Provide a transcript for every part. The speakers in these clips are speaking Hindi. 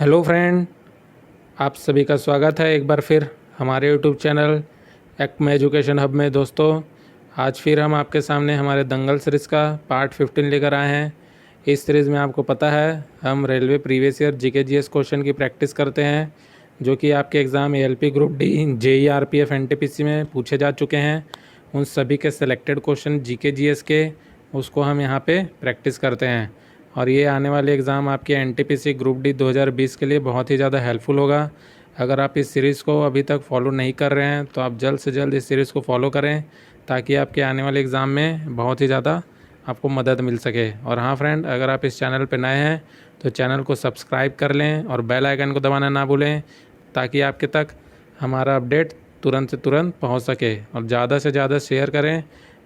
हेलो फ्रेंड, आप सभी का स्वागत है एक बार फिर हमारे YouTube channel Acme education hub में। दोस्तों, आज फिर हम आपके सामने हमारे दंगल सीरीज़ का पार्ट 15 लेकर आए हैं। इस सीरीज़ में आपको पता है हम railway previous year GK GS question की प्रैक्टिस करते हैं, जो कि आपके exam ALP group D, JE RPF NTPC में पूछे जा चुके हैं। उन सभी के सेलेक्टेड क्वेश्चन जीके जीएस के उसको हम यहाँ पे प्रैक्टिस करते हैं, और ये आने वाले एग्ज़ाम आपके एनटीपीसी ग्रुप डी 2020 के लिए बहुत ही ज़्यादा हेल्पफुल होगा। अगर आप इस सीरीज़ को अभी तक फॉलो नहीं कर रहे हैं तो आप जल्द से जल्द इस सीरीज़ को फॉलो करें, ताकि आपके आने वाले एग्ज़ाम में बहुत ही ज़्यादा आपको मदद मिल सके। और हाँ फ्रेंड, अगर आप इस चैनल पर नए हैं तो चैनल को सब्सक्राइब कर लें और बेल आइकन को दबाना ना भूलें, ताकि आपके तक हमारा अपडेट तुरंत से तुरंत पहुंच सके। और ज़्यादा से ज़्यादा शेयर करें,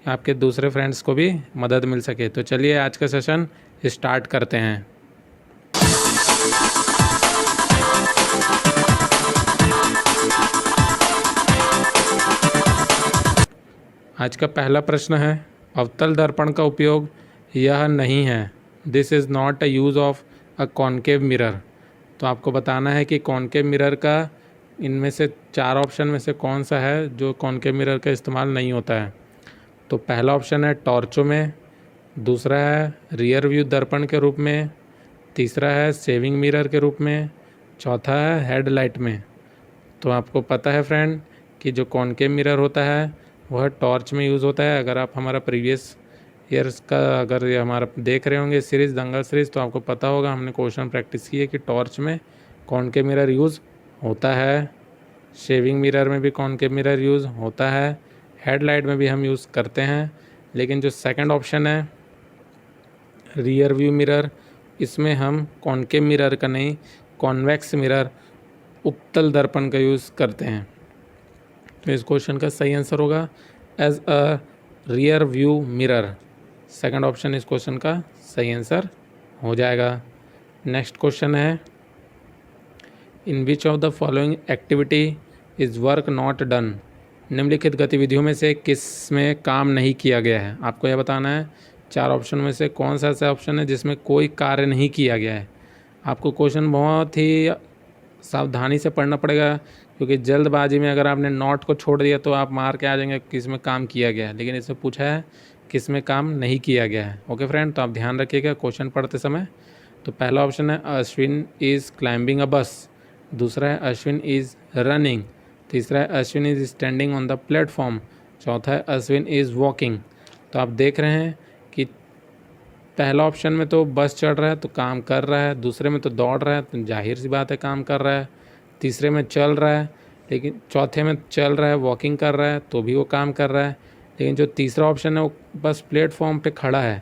आपके दूसरे फ्रेंड्स को भी मदद मिल सके। तो चलिए आज का सेशन स्टार्ट करते हैं। आज का पहला प्रश्न है, अवतल दर्पण का उपयोग यह नहीं है। This is not a use of a concave mirror. तो आपको बताना है कि कॉन्केव मिरर का इनमें से चार ऑप्शन में से कौन सा है जो कॉन्केव मिरर का इस्तेमाल नहीं होता है। तो पहला ऑप्शन है टॉर्चों में, दूसरा है रियर व्यू दर्पण के रूप में, तीसरा है सेविंग मिरर के रूप में, चौथा है हेडलाइट में। तो आपको पता है फ्रेंड कि जो कॉन्केव मिरर होता है वह टॉर्च में यूज़ होता है। अगर आप हमारा प्रीवियस ईयर्स का अगर ये हमारा देख रहे होंगे सीरीज़, दंगल सीरीज़, तो आपको पता होगा हमने क्वेश्चन प्रैक्टिस की है कि टॉर्च में कॉन्केव मिरर यूज़ होता है, शेविंग मिरर में भी कॉन्केव मिरर यूज़ होता है, हेडलाइट में भी हम यूज़ करते हैं। लेकिन जो सेकंड ऑप्शन है रियर व्यू मिरर, इसमें हम कॉन्केव मिरर का नहीं, कॉन्वेक्स मिरर, उत्तल दर्पण का यूज़ करते हैं। तो इस क्वेश्चन का सही आंसर होगा as a rear view mirror. Second option इस क्वेश्चन का सही आंसर हो जाएगा। नेक्स्ट क्वेश्चन है, in which of the following activity is work not done. निम्नलिखित गतिविधियों में से किस में काम नहीं किया गया है। आपको यह बताना है चार ऑप्शन में से कौन सा ऐसा ऑप्शन है जिसमें कोई कार्य नहीं किया गया है। आपको क्वेश्चन बहुत ही सावधानी से पढ़ना पड़ेगा, क्योंकि जल्दबाजी में अगर आपने नॉट को छोड़ दिया तो आप मार के आ जाएंगे किस में काम किया गया है, लेकिन इसमें पूछा है किस में काम नहीं किया गया है। ओके फ्रेंड, तो आप ध्यान रखिएगा क्वेश्चन पढ़ते समय। तो पहला ऑप्शन है अश्विन इज़ क्लाइंबिंग अ बस, दूसरा है अश्विन इज़ रनिंग, तीसरा है Ashwin is standing on the platform, चौथा है अश्विन इज़ वॉकिंग। तो आप देख रहे हैं कि पहला ऑप्शन में तो बस चढ़ रहा है तो काम कर रहा है, दूसरे में तो दौड़ रहा है तो जाहिर सी बात है काम कर रहा है, तीसरे में चल रहा है, लेकिन चौथे में चल रहा है वॉकिंग कर रहा है तो भी वो काम कर रहा है। लेकिन जो तीसरा ऑप्शन है वो बस प्लेटफॉर्म पे खड़ा है,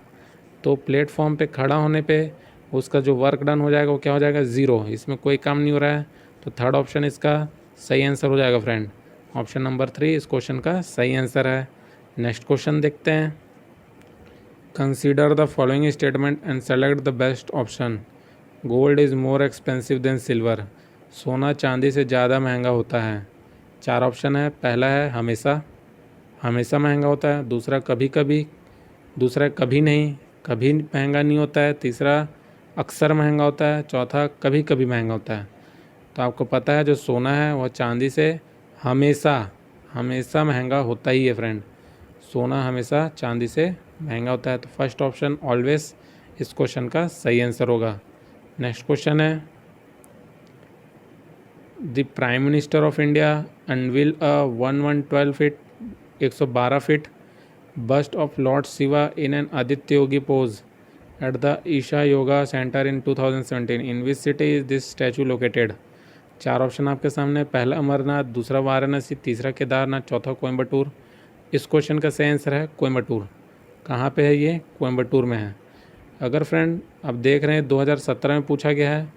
तो प्लेटफॉर्म पे खड़ा होने पे उसका जो वर्क डन हो जाएगा वो क्या हो जाएगा, ज़ीरो। इसमें कोई काम नहीं हो रहा है, तो थर्ड ऑप्शन इसका सही आंसर हो जाएगा फ्रेंड। ऑप्शन नंबर 3 इस क्वेश्चन का सही आंसर है। नेक्स्ट क्वेश्चन देखते हैं, consider the following statement and select the best option. Gold is more expensive than silver. सोना चांदी से ज़्यादा महंगा होता है। चार ऑप्शन है, पहला है हमेशा, हमेशा महंगा होता है, दूसरा कभी कभी, दूसरा कभी नहीं, कभी महंगा नहीं होता है, तीसरा अक्सर महंगा होता है, चौथा कभी कभी महंगा होता है। तो आपको पता है जो सोना है वह चांदी से हमेशा हमेशा महंगा होता ही है फ्रेंड। सोना हमेशा चांदी से महंगा होता है, तो फर्स्ट ऑप्शन ऑलवेज इस क्वेश्चन का सही आंसर होगा। नेक्स्ट क्वेश्चन है, the prime minister of India unveil a 112 feet 112 feet bust of lord Shiva in an Adiyogi pose at the Isha yoga centre in 2017। In which city is this statue located. चार ऑप्शन आपके सामने, पहला अमरनाथ, दूसरा वाराणसी, तीसरा केदारनाथ, चौथा कोयम्बटूर। इस क्वेश्चन का सही आंसर है कोयम्बटूर। कहाँ पे है ये, कोयम्बटूर में है। अगर फ्रेंड आप देख रहे हैं 2017 में पूछा गया है,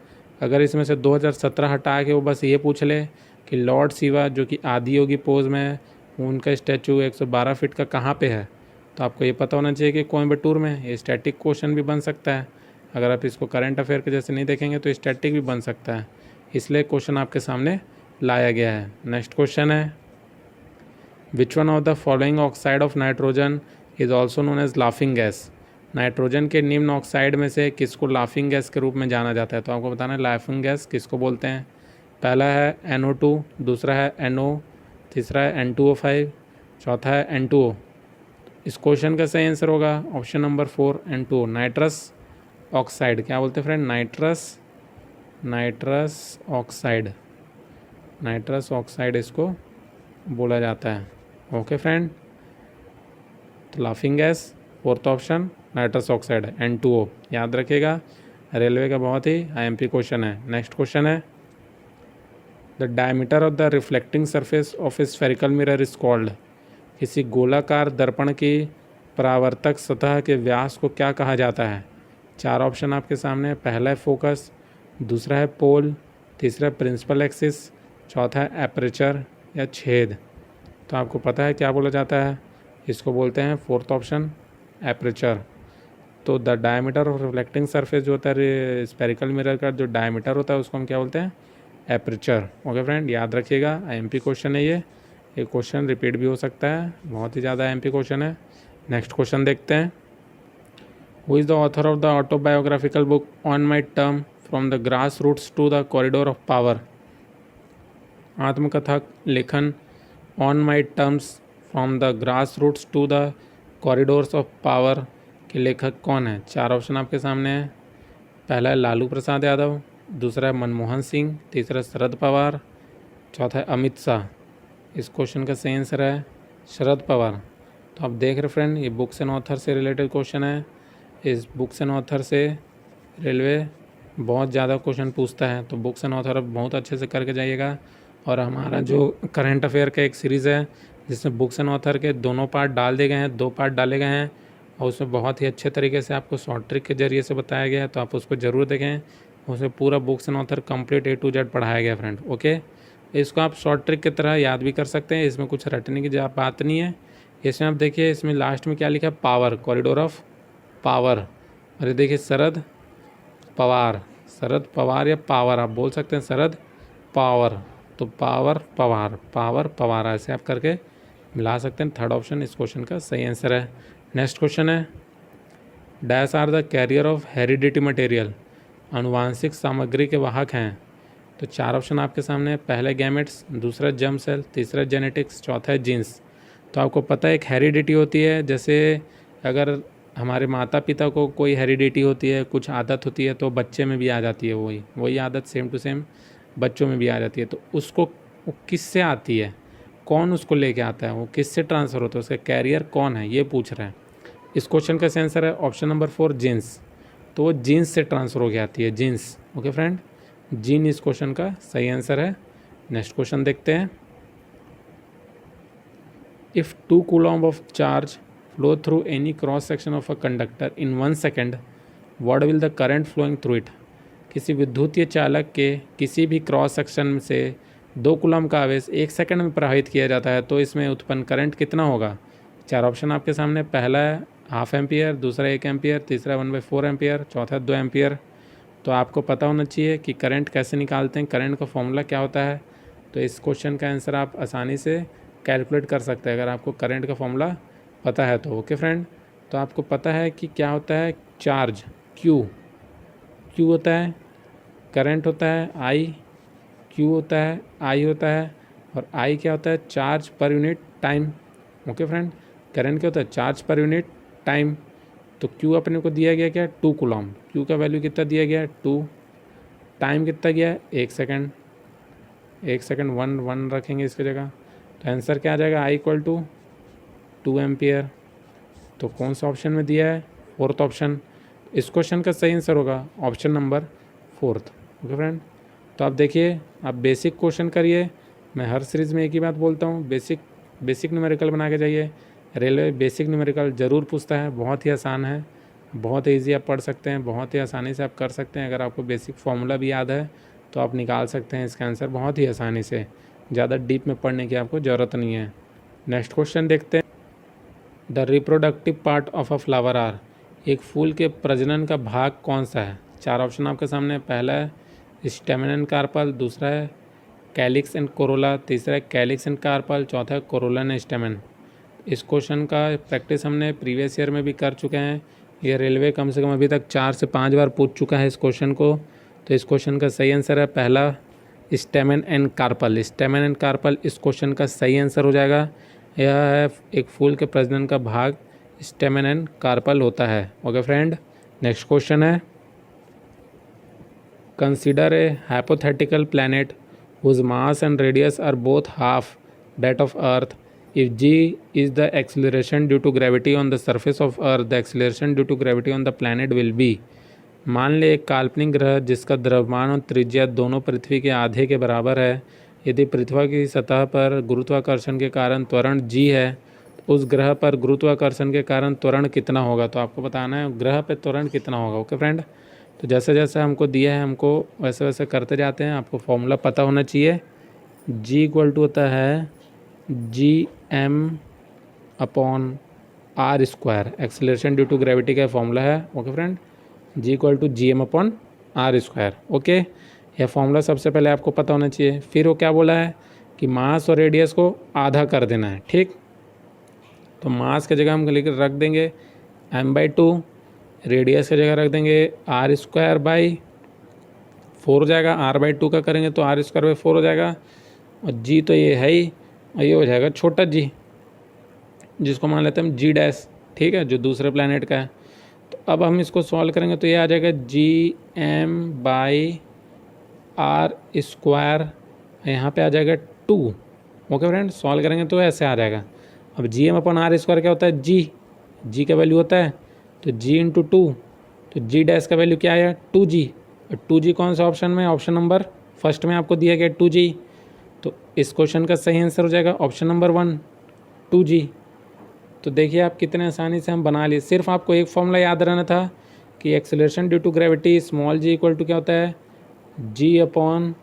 अगर इसमें से 2017 हटा के वो बस ये पूछ ले कि लॉर्ड शिवा जो कि आदि योगी पोज में है उनका स्टैचू 112 फीट का कहाँ पे है, तो आपको ये पता होना चाहिए कि कोयम्बटूर में। ये स्टैटिक क्वेश्चन भी बन सकता है, अगर आप इसको करंट अफेयर के जैसे नहीं देखेंगे तो स्टैटिक भी बन सकता है, इसलिए क्वेश्चन आपके सामने लाया गया है। नेक्स्ट क्वेश्चन है, which one of the following oxide of nitrogen is also known as laughing gas. Nitrogen के निम्न ऑक्साइड में से किसको लाफिंग गैस के रूप में जाना जाता है? तो आपको बताना है लाफिंग गैस किसको बोलते हैं। पहला है NO2, दूसरा है NO, तीसरा है N2O5, चौथा है N2O। इस क्वेश्चन का सही आंसर होगा option number 4 N2O, nitrous oxide. क्या बोलते हैं friend? Nitrous oxide, nitrous oxide इसको बोला जाता है। ओके फ्रेंड, तो laughing gas fourth option, nitrous oxide N2O, याद रखिएगा। रेलवे का बहुत ही IMP क्वेश्चन है। नेक्स्ट क्वेश्चन है the diameter of the reflecting surface of A spherical mirror is called. किसी गोलाकार दर्पण की परावर्तक सतह के व्यास को क्या कहा जाता है? 4 ऑप्शन आपके सामने। पहला है फोकस, दूसरा है पोल, तीसरा प्रिंसिपल एक्सिस, चौथा है एपरेचर या छेद। तो आपको पता है क्या बोला जाता है? इसको बोलते हैं फोर्थ ऑप्शन एपरेचर। तो the diameter of reflecting surface जो होता है स्फेरिकल मिरर का जो डायमीटर होता है उसको हम क्या बोलते हैं? एपरेचर। ओके फ्रेंड, याद रखिएगा। IMP क्वेश्चन है ये क्वेश्चन रिपीट भी हो सकता है, बहुत ही ज़्यादा IMP क्वेश्चन है। नेक्स्ट क्वेश्चन देखते हैं। Who is the author of the autobiographical book on my term from the grass roots to the corridor of power. आत्मकथा लेखन on my terms from the grass roots to the corridors of power के लेखक कौन है? 4 ऑप्शन आपके सामने हैं। पहला है लालू प्रसाद यादव, दूसरा है मनमोहन सिंह, तीसरा शरद पवार, चौथा है अमित शाह। इस क्वेश्चन का सही आंसर है शरद पवार। तो आप देख रहे फ्रेंड, ये बुक्स एंड ऑथर से रिलेटेड क्वेश्चन है। इस बुक्स एंड ऑथर से रेलवे बहुत ज़्यादा क्वेश्चन पूछता है, तो बुक्स एंड ऑथर बहुत अच्छे से करके जाइएगा। और हमारा जो करंट अफेयर का एक सीरीज़ है जिसमें बुक्स एंड ऑथर के दोनों पार्ट डाल दिए गए हैं, 2 पार्ट डाले गए हैं, और उसमें बहुत ही अच्छे तरीके से आपको शॉर्ट ट्रिक के जरिए से बताया गया है, तो आप उसको ज़रूर देखें। उसमें पूरा books and author complete A to Z पढ़ाया गया फ्रेंड। ओके, इसको आप शॉर्ट ट्रिक की तरह याद भी कर सकते हैं, इसमें कुछ रटने की बात नहीं है। इसमें आप देखिए, इसमें लास्ट में क्या लिखा है? Power, corridor of power. और ये देखिए शरद पवार, शरद पवार या पावर आप बोल सकते हैं, शरद पावर। तो पावर पवार, पावर पवार, ऐसे आप करके मिला सकते हैं। थर्ड ऑप्शन इस क्वेश्चन का सही आंसर है। नेक्स्ट क्वेश्चन है dash are the carrier of heredity material. अनुवांशिक सामग्री के वाहक हैं। तो 4 ऑप्शन आपके सामने। पहले गैमेट्स, दूसरा जर्म सेल, तीसरा जेनेटिक्स, चौथा है जीन्स। तो आपको पता है एक हेरिडिटी होती है, जैसे अगर हमारे माता पिता को कोई हेरिडिटी होती है, कुछ आदत होती है, तो बच्चे में भी आ जाती है वही आदत सेम टू सेम बच्चों में भी आ जाती है। तो उसको वो किससे आती है, कौन उसको लेके आता है, वो किससे ट्रांसफ़र होता है, उसका कैरियर कौन है, ये पूछ रहे हैं। इस क्वेश्चन का आंसर है ऑप्शन नंबर 4 जीन्स। तो वो जीन्स से ट्रांसफ़र हो के आती है, जीन्स। ओके फ्रेंड, जीन इस क्वेश्चन का सही आंसर है। नेक्स्ट क्वेश्चन देखते हैं। If 2 coulomb of charge flow through any cross section of a conductor in 1 second, what will the current flowing through it. किसी विद्युतीय चालक के किसी भी क्रॉस सेक्शन से 2 कूलॉम्ब का आवेश 1 सेकंड में प्रवाहित किया जाता है, तो इसमें उत्पन्न करंट कितना होगा? 4 ऑप्शन आपके सामने। पहला है ½ एम्पियर, दूसरा 1 एम्पियर, तीसरा 1/4 एम्पियर, चौथा 2 एम्पियर। तो आपको पता होना चाहिए कि करंट कैसे निकालते हैं, करंट का फॉर्मूला क्या होता है। तो इस क्वेश्चन का आंसर आप आसानी से कैलकुलेट कर सकते हैं अगर आपको करंट का फॉर्मूला पता है तो। ओके फ्रेंड, तो आपको पता है कि क्या होता है चार्ज, क्यू होता है, करंट होता है I, क्यू होता है I होता है, और I क्या होता है? Charge per unit time. Okay friend, current क्या होता है? Charge per unit time. तो क्यू अपने को दिया गया क्या? 2 कूलॉम्ब। क्यू का वैल्यू कितना दिया गया है? 2। टाइम कितना गया है? 1 सेकंड। 1 सेकंड 1 रखेंगे इसकी जगह। तो आंसर क्या आ जाएगा? I = 2 ampere. तो कौन सा ऑप्शन में दिया है? Fourth option. इस क्वेश्चन का सही आंसर होगा ऑप्शन नंबर 4। ओके फ्रेंड, तो आप देखिए, आप बेसिक क्वेश्चन करिए। मैं हर सीरीज़ में एक ही बात बोलता हूँ, बेसिक न्यूमेरिकल बना के जाइए। रेलवे बेसिक न्यूमेरिकल ज़रूर पूछता है, बहुत ही आसान है, बहुत ईजी आप पढ़ सकते हैं, बहुत ही आसानी से आप कर सकते हैं। अगर आपको बेसिक फार्मूला भी याद है तो आप निकाल सकते हैं इसका आंसर बहुत ही आसानी से, ज़्यादा डीप में पढ़ने की आपको ज़रूरत नहीं है। नेक्स्ट क्वेश्चन देखते हैं। The reproductive part of a flower are. एक फूल के प्रजनन का भाग कौन सा है? 4 ऑप्शन आपके सामने। पहला है स्टेमन एंड कार्पल, दूसरा है कैलिक्स एंड कोरोला, तीसरा है कैलिक्स एंड कार्पल, चौथा है कोरोला एंड स्टेमन। इस क्वेश्चन का प्रैक्टिस हमने प्रीवियस ईयर में भी कर चुके हैं, ये रेलवे कम से कम अभी तक 4 से 5 बार पूछ चुका है इस क्वेश्चन को। तो इस क्वेश्चन का सही आंसर है पहला, stamen and carpel. Stamen and carpel इस क्वेश्चन का सही आंसर हो जाएगा। यह है एक फूल के प्रजनन का भाग स्टेमन एंड कार्पल होता है। ओके फ्रेंड, नेक्स्ट क्वेश्चन है, consider a hypothetical planet whose mass and radius are both half that of Earth. If g is the acceleration due to gravity on the surface of Earth, the acceleration due to gravity on the planet will be। मान ले एक काल्पनिक ग्रह जिसका द्रव्यमान और त्रिज्या दोनों पृथ्वी के आधे के बराबर है। यदि पृथ्वी की सतह पर गुरुत्वाकर्षण के कारण त्वरण g है, तो उस ग्रह पर गुरुत्वाकर्षण के कारण त्वरण कितना होगा। तो आपको बताना है ग्रह पर त्वरण कितना होगा। ओके फ्रेंड, तो जैसे जैसे हमको दिया है हमको वैसे वैसे करते जाते हैं। आपको फॉर्मूला पता होना चाहिए। g इक्वल टू होता है gm/r²। Acceleration due to gravity का फॉर्मूला है। Okay friend, g equal to gm/r²। Okay, यह फॉर्मूला सबसे पहले आपको पता होना चाहिए। फिर वो क्या बोला है कि मास और रेडियस को आधा कर देना है। ठीक, तो मास की जगह हम लिख रख देंगे m/2, रेडियस की जगह रख देंगे r²/4 हो जाएगा। r/2 का करेंगे तो r²/4 हो जाएगा। और g तो ये है ही, और ये हो जाएगा छोटा g, जिसको मान लेते हैं हम g'। ठीक है, जो दूसरे प्लैनेट का है। तो अब हम इसको सॉल्व करेंगे तो ये आ जाएगा gm/r², यहाँ पे आ जाएगा 2। ओके फ्रेंड, सॉल्व करेंगे तो ऐसे आ जाएगा। अब gm/r² क्या होता है, g का वैल्यू होता है तो g × 2, तो g' का वैल्यू क्या आया 2g। और 2g कौन सा ऑप्शन में, ऑप्शन नंबर फर्स्ट में आपको दिया गया 2g। तो इस क्वेश्चन का सही आंसर हो जाएगा ऑप्शन नंबर 1, 2g। तो देखिए आप कितने आसानी से हम बना लिए। सिर्फ आपको एक फॉर्मूला याद रहना था कि acceleration due to gravity small g equal to क्या होता है gm/r²।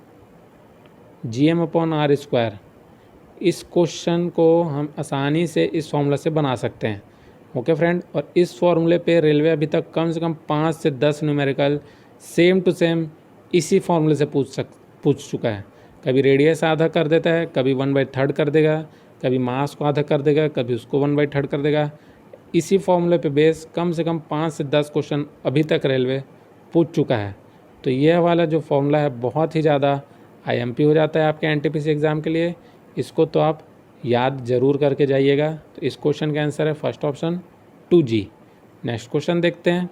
इस क्वेश्चन को हम आसानी से इस फॉर्मूला से बना सकते हैं। ओके फ्रेंड, और इस फॉर्मूले पे रेलवे अभी तक कम से कम 5 से 10 न्यूमेरिकल सेम टू सेम इसी फॉर्मूले से पूछ चुका है। कभी रेडियस आधा कर देता है, कभी 1/3 कर देगा, कभी मास को आधा कर देगा, कभी उसको 1/3 कर देगा। इसी फॉर्मूले पे बेस कम से कम 5 से 10 क्वेश्चन अभी तक रेलवे पूछ चुका है। तो यह वाला जो फॉर्मूला है बहुत ही ज़्यादा IMP हो जाता है आपके NTPC एग्ज़ाम के लिए। इसको तो आप याद ज़रूर करके जाइएगा। तो इस क्वेश्चन का आंसर है first option 2g। Next question देखते हैं,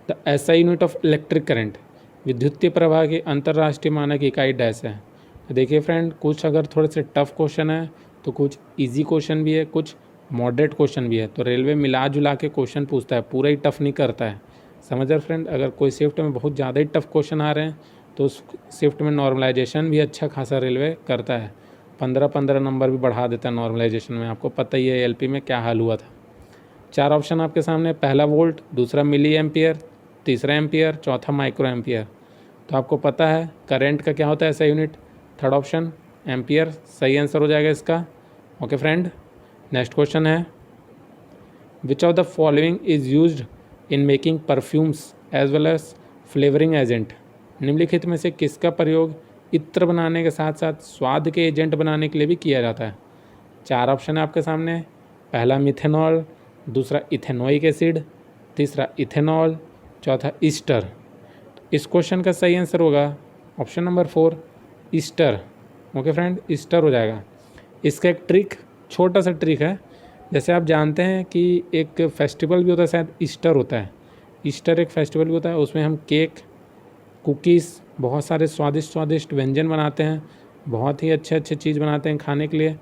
the SI unit of electric current, विद्युतीय प्रवाह की अंतर्राष्ट्रीय मानक इकाई डैश है। तो देखिए फ्रेंड, कुछ अगर थोड़े से टफ क्वेश्चन है तो कुछ इजी क्वेश्चन भी है, कुछ मॉडरेट क्वेश्चन भी है। तो रेलवे मिला जुला के क्वेश्चन पूछता है, पूरा ही टफ नहीं करता है। समझ रहे फ्रेंड, अगर कोई शिफ्ट में बहुत ज़्यादा ही टफ क्वेश्चन आ रहे हैं तो उस शिफ्ट में नॉर्मलाइजेशन भी अच्छा खासा रेलवे करता है। 15-15 नंबर भी बढ़ा देता है नॉर्मलाइजेशन में। आपको पता ही है LP में क्या हाल हुआ था। 4 ऑप्शन आपके सामने, पहला वोल्ट, दूसरा मिली एम्पियर, तीसरा एम्पियर, चौथा माइक्रो एम्पियर। तो आपको पता है करंट का क्या होता है ऐसा यूनिट, थर्ड ऑप्शन एम्पियर सही आंसर हो जाएगा इसका। ओके फ्रेंड, नेक्स्ट क्वेश्चन है, which of the following is used in making perfumes as well as flavouring agent. निम्नलिखित में से किसका प्रयोग इत्र बनाने के साथ साथ स्वाद के एजेंट बनाने के लिए भी किया जाता है। 4 ऑप्शन है आपके सामने, पहला मिथेनॉल, दूसरा इथेनोइक एसिड, तीसरा इथेनॉल, चौथा ईस्टर। तो इस क्वेश्चन का सही आंसर होगा option number 4, Easter. Okay friend, Easter हो जाएगा। इसका एक ट्रिक, छोटा सा ट्रिक है। जैसे आप जानते हैं कि एक फेस्टिवल भी होता है, शायद ईस्टर होता है। ईस्टर एक फेस्टिवल भी होता है, उसमें हम केक, कुकीज़, बहुत सारे स्वादिष्ट व्यंजन बनाते हैं, बहुत ही अच्छे चीज़ बनाते हैं खाने के लिए।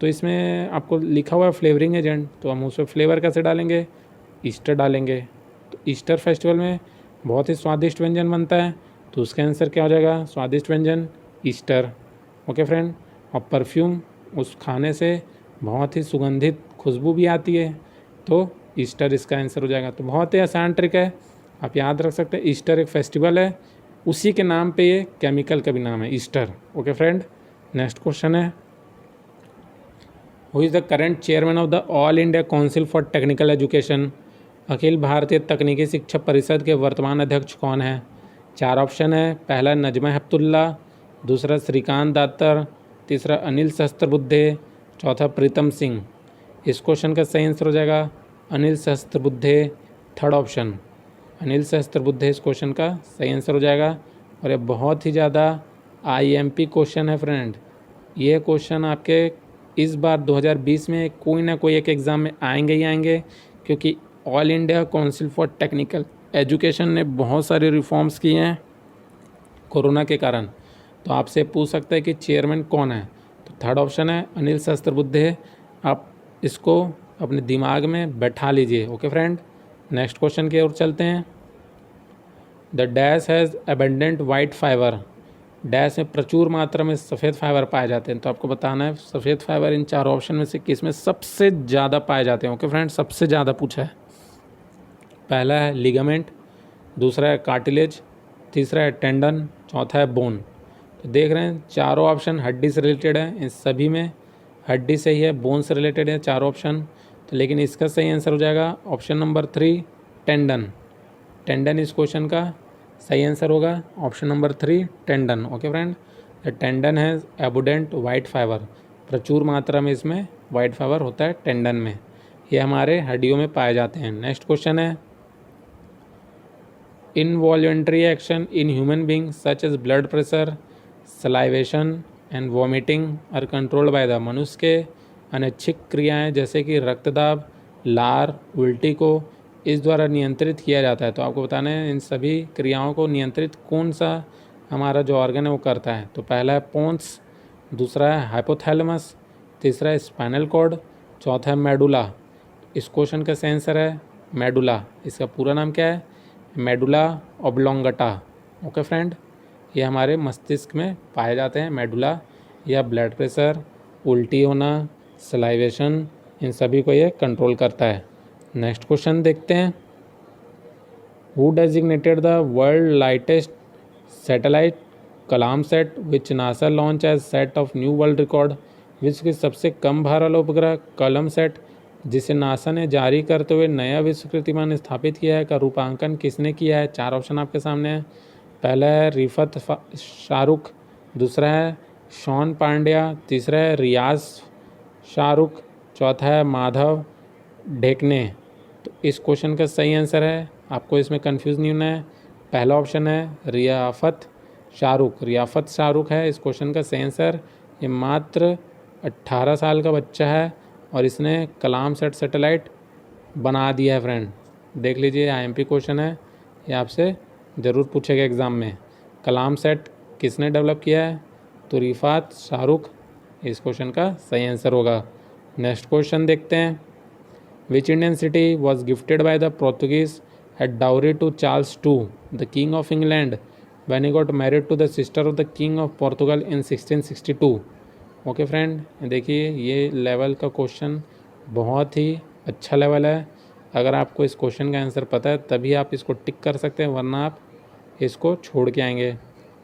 तो इसमें आपको लिखा हुआ है फ्लेवरिंग एजेंट, तो हम उसमें फ्लेवर कैसे डालेंगे, ईस्टर डालेंगे। तो ईस्टर फेस्टिवल में बहुत ही स्वादिष्ट व्यंजन बनता है, तो उसका आंसर क्या हो जाएगा, स्वादिष्ट व्यंजन ईस्टर। ओके फ्रेंड, और परफ्यूम, उस खाने से बहुत ही सुगंधित खुशबू भी आती है, तो ईस्टर इसका आंसर हो जाएगा। तो बहुत ही आसान ट्रिक है, आप याद रख सकते हैं। ईस्टर एक फेस्टिवल है, उसी के नाम पे ये केमिकल का भी नाम है, Easter. Okay friend, next question है, who is the current chairman of the All India Council for Technical Education. अखिल भारतीय तकनीकी शिक्षा परिषद के वर्तमान अध्यक्ष कौन है। 4 ऑप्शन है, पहला नजमा हेपतुल्ला, दूसरा श्रीकांत दातर, तीसरा अनिल सहस्त्रबुद्धे, चौथा प्रीतम सिंह। इस क्वेश्चन का सही आंसर हो जाएगा अनिल सहस्त्रबुद्धे। थर्ड ऑप्शन अनिल सहस्त्रबुद्धे इस क्वेश्चन का सही आंसर हो जाएगा। और ये बहुत ही ज़्यादा आईएमपी क्वेश्चन है फ्रेंड। ये क्वेश्चन आपके इस बार 2020 में कोई ना कोई एक एग्ज़ाम में आएंगे ही आएंगे, क्योंकि all India Council for Technical education ने बहुत सारे रिफॉर्म्स किए हैं कोरोना के कारण। तो आपसे पूछ सकते हैं कि चेयरमैन कौन है, तो थर्ड ऑप्शन है अनिल सहस्त्रबुद्धे। आप इसको अपने दिमाग में बैठा लीजिए। ओके फ्रेंड, नेक्स्ट क्वेश्चन की ओर चलते हैं। The dash has abundant white fibre. Dash में प्रचुर मात्रा में सफ़ेद फाइबर पाए जाते हैं। तो आपको बताना है सफ़ेद फाइबर इन चार ऑप्शन में से किस में सबसे ज़्यादा पाए जाते हैं। ओके फ्रेंड, सबसे ज़्यादा पूछा है। पहला है लिगामेंट, दूसरा है कार्टिलेज, तीसरा है टेंडन, चौथा है बोन। तो देख रहे हैं चारों ऑप्शन हड्डी से रिलेटेड है। इन सभी में हड्डी से ही है, बोन से रिलेटेड है चारों ऑप्शन। तो लेकिन इसका सही आंसर हो जाएगा ऑप्शन नंबर 3 टेंडन। टेंडन इस क्वेश्चन का सही आंसर होगा, option number 3 tendon. Okay friend, the tendon है एबुडेंट वाइट फाइबर। प्रचुर मात्रा में इसमें वाइट फाइबर होता है टेंडन में, ये हमारे हड्डियों में पाए जाते हैं। नेक्स्ट क्वेश्चन है involuntary action in human being such as blood pressure, salivation and vomiting are controlled by the. मनुष्य के अनैच्छिक क्रियाएं जैसे कि रक्तदाब, लार, उल्टी को इस द्वारा नियंत्रित किया जाता है। तो आपको बताना है इन सभी क्रियाओं को नियंत्रित कौन सा हमारा जो ऑर्गन है वो करता है। तो पहला है पोन्स, दूसरा है हाइपोथैलेमस, तीसरा है स्पाइनल कॉर्ड, चौथा है मेडुला। इस क्वेश्चन का सही आंसर है मेडुला। इसका पूरा नाम क्या है? मेडुला ऑब्लोंगटा। ओके फ्रेंड, ये हमारे मस्तिष्क में पाए जाते हैं। मेडुला या ब्लड प्रेशर, उल्टी होना, सलाइवेशन, इन सभी को ये कंट्रोल करता है। नेक्स्ट क्वेश्चन देखते हैं। Who designated the world lightest satellite Kalamsat which NASA launch as set of new world record. विश्व की सबसे कम भार वाला उपग्रह कलम सेट, जिसे नासा ने जारी करते हुए नया विश्व कीर्तिमान स्थापित किया है, का रूपांकन किसने किया है? चार ऑप्शन आपके सामने है। पहला है रिफत शाहरुख, दूसरा है शॉन पांड्या, तीसरा है रियाज शाहरुख, चौथा है माधव ढेकने। तो इस क्वेश्चन का सही आंसर है, आपको इसमें कंफ्यूज नहीं होना है, पहला ऑप्शन है रियाफत शाहरुख। रियाफत शाहरुख है इस क्वेश्चन का सही आंसर। ये मात्र 18 साल का बच्चा है और इसने कलाम सेट सैटेलाइट बना दिया है फ्रेंड। देख लीजिए, आईएमपी क्वेश्चन है, ये आपसे ज़रूर पूछेगा एग्ज़ाम में। कलाम सेट किसने डेवलप किया है? तो रिफात शाहरुख इस क्वेश्चन का सही आंसर होगा। नेक्स्ट क्वेश्चन देखते हैं। Which Indian city was gifted by the Portuguese at dowry to Charles II, the king of England, when he got married to the sister of the king of Portugal in 1662। Okay friend, देखिए ये लेवल का क्वेश्चन बहुत ही अच्छा लेवल है। अगर आपको इस क्वेश्चन का आंसर पता है तभी आप इसको टिक कर सकते हैं, वरना आप इसको छोड़ के आएंगे।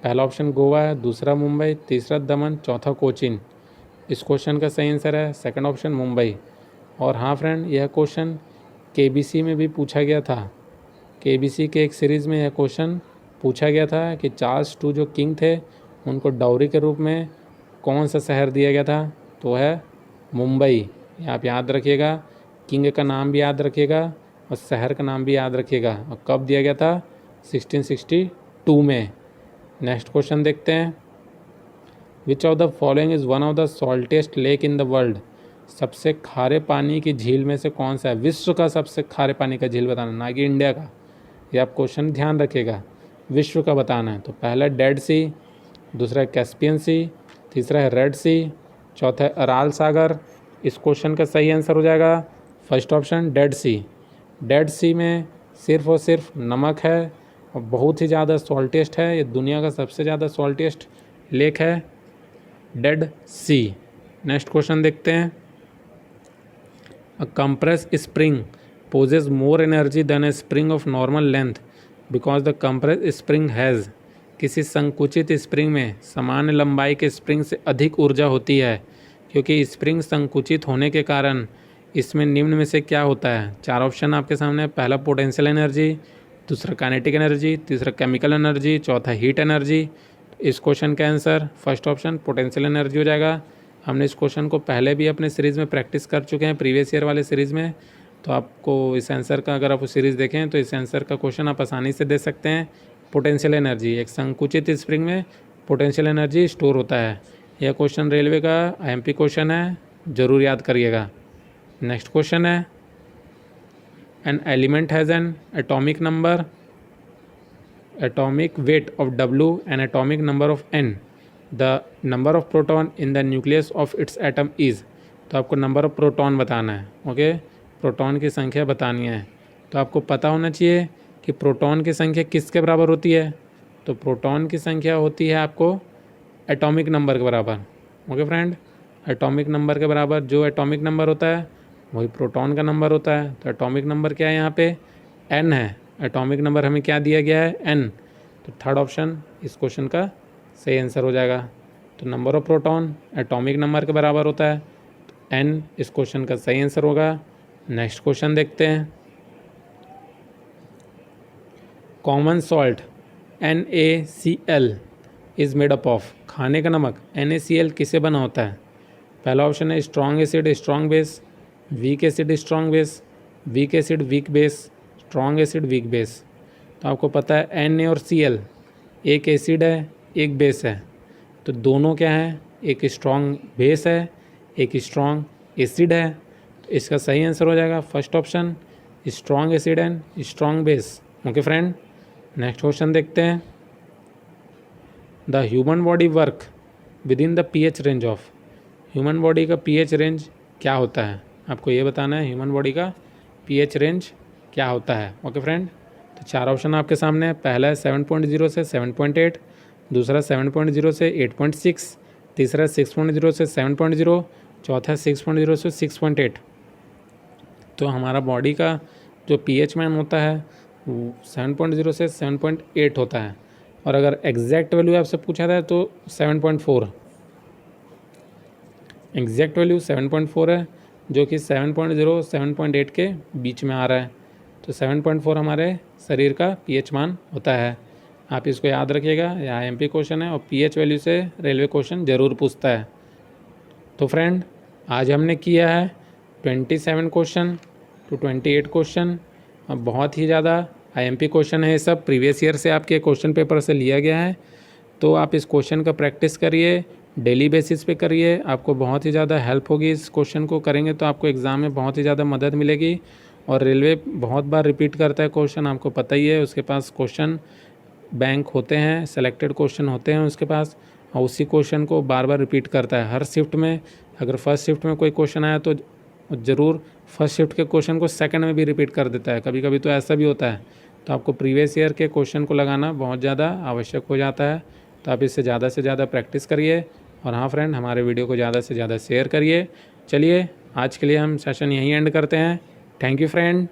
पहला ऑप्शन गोवा है, दूसरा मुंबई, तीसरा दमन, चौथा कोचीन। इस क्वेश्चन का सही आंसर है सेकंड ऑप्शन मुंबई। और हाँ फ्रेंड, यह क्वेश्चन केबीसी में भी पूछा गया था। केबीसी के एक सीरीज़ में यह क्वेश्चन पूछा गया था कि चार्ल्स II जो किंग थे उनको डाउरी के रूप में कौन सा शहर दिया गया था? तो है मुंबई। ये आप याद रखिएगा, किंग का नाम भी याद रखिएगा और शहर का नाम भी याद रखिएगा। और कब दिया गया था? 1662 में। नेक्स्ट क्वेश्चन देखते हैं। Which of the following is one of the saltest lake in the world. सबसे खारे पानी की झील में से कौन सा है? विश्व का सबसे खारे पानी का झील बताना, ना कि इंडिया का। ये आप क्वेश्चन ध्यान रखिएगा, विश्व का बताना है। तो पहला डेड सी, दूसरा है कैस्पियन सी, तीसरा है रेड सी, चौथा है अराल सागर। इस क्वेश्चन का सही आंसर हो जाएगा फर्स्ट ऑप्शन डेड सी। डेड सी में सिर्फ और सिर्फ नमक है और बहुत ही ज़्यादा सॉल्टेस्ट है। ये दुनिया का सबसे ज़्यादा सॉल्टेस्ट लेक है डेड सी। नेक्स्ट क्वेश्चन देखते हैं। A compress spring poses more energy than a spring of normal length because the compress spring has. किसी संकुचित स्प्रिंग में सामान्य लंबाई के स्प्रिंग से अधिक ऊर्जा होती है, क्योंकि स्प्रिंग संकुचित होने के कारण इसमें निम्न में से क्या होता है? चार ऑप्शन आपके सामने। पहला पोटेंशियल एनर्जी, दूसरा काइनेटिक एनर्जी, तीसरा केमिकल एनर्जी, चौथा हीट एनर्जी। इस क्वेश्चन का answer first option potential energy हो जाएगा। हमने इस क्वेश्चन को पहले भी अपने सीरीज़ में प्रैक्टिस कर चुके हैं, प्रीवियस ईयर वाले सीरीज़ में। तो आपको इस आंसर का, अगर आप सीरीज़ देखें तो इस आंसर का क्वेश्चन आप आसानी से दे सकते हैं। पोटेंशियल एनर्जी, एक संकुचित स्प्रिंग में पोटेंशियल एनर्जी स्टोर होता है। यह क्वेश्चन रेलवे का आईएमपी क्वेश्चन है, ज़रूर याद करिएगा। नेक्स्ट क्वेश्चन है, an element has an atomic number, atomic weight of W and atomic number of N. The number of proton in the nucleus of its atom is. तो आपको नंबर ऑफ प्रोटॉन बताना है। ओके, प्रोटॉन की संख्या बतानी है। तो आपको पता होना चाहिए कि प्रोटॉन की संख्या किसके बराबर होती है। तो प्रोटॉन की संख्या होती है आपको एटॉमिक नंबर के बराबर। ओके फ्रेंड, एटॉमिक नंबर के बराबर जो एटॉमिक नंबर होता है वही प्रोटॉन का नंबर होता है। तो एटॉमिक नंबर क्या है यहाँ पे, N है। एटॉमिक नंबर हमें क्या दिया गया है, N। तो थर्ड ऑप्शन इस क्वेश्चन का सही आंसर हो जाएगा। तो number of proton atomic number के बराबर होता है, तो N इस क्वेश्चन का सही आंसर होगा। नेक्स्ट क्वेश्चन देखते हैं। Common salt NaCl is made up of. खाने का नमक NaCl किसे बना होता है। पहला ऑप्शन है strong acid strong base, weak acid strong base, weak acid weak base, strong acid weak base. तो आपको पता है Na और Cl एक एसिड है एक बेस है, तो दोनों क्या है, एक स्ट्रॉन्ग बेस है एक स्ट्रॉन्ग एसिड है। तो इसका सही आंसर हो जाएगा first option, strong acid and strong base. Okay friend, next question देखते हैं। The human body work with in the pH range of. Human body का pH रेंज क्या होता है, आपको ये बताना है ह्यूमन बॉडी का pH रेंज क्या होता है। ओके फ्रेंड, तो चार ऑप्शन आपके सामने है। पहला है 7.0 से 7.8, दूसरा 7.0 से 8.6, तीसरा 6.0 से 7.0, चौथा 6.0 से 6.8। तो हमारा बॉडी का जो pH मान होता है वो 7.0 से 7.8 होता है, और अगर एग्जैक्ट वैल्यू आपसे पूछा था तो 7.4, एग्जैक्ट वैल्यू 7.4 है, जो कि 7.0 7.8 के बीच में आ रहा है। तो 7.4 हमारे शरीर का pH मान होता है। आप इसको याद रखिएगा, यह IMP क्वेश्चन है और pH वैल्यू से रेलवे क्वेश्चन ज़रूर पूछता है। तो फ्रेंड, आज हमने किया है 27 क्वेश्चन टू 28 क्वेश्चन, और बहुत ही ज़्यादा IMP क्वेश्चन है। ये सब प्रीवियस ईयर से आपके क्वेश्चन पेपर से लिया गया है। तो आप इस क्वेश्चन का प्रैक्टिस करिए, डेली बेसिस पे करिए, आपको बहुत ही ज़्यादा हेल्प होगी। इस क्वेश्चन को करेंगे तो आपको एग्ज़ाम में बहुत ही ज़्यादा मदद मिलेगी। और रेलवे बहुत बार रिपीट करता है क्वेश्चन, आपको पता ही है। उसके पास क्वेश्चन बैंक होते हैं, सेलेक्टेड क्वेश्चन होते हैं उसके पास, और उसी क्वेश्चन को बार बार रिपीट करता है हर शिफ्ट में। अगर फर्स्ट शिफ्ट में कोई क्वेश्चन आया तो ज़रूर फर्स्ट शिफ्ट के क्वेश्चन को सेकंड में भी रिपीट कर देता है। कभी कभी तो ऐसा भी होता है। तो आपको प्रीवियस ईयर के क्वेश्चन को लगाना बहुत ज़्यादा आवश्यक हो जाता है। तो आप इससे ज़्यादा प्रैक्टिस करिए। और हाँ फ्रेंड, हमारे वीडियो को ज़्यादा से ज़्यादा शेयर करिए। चलिए, आज के लिए हम सेशन यहीं एंड करते हैं। Thank you friend.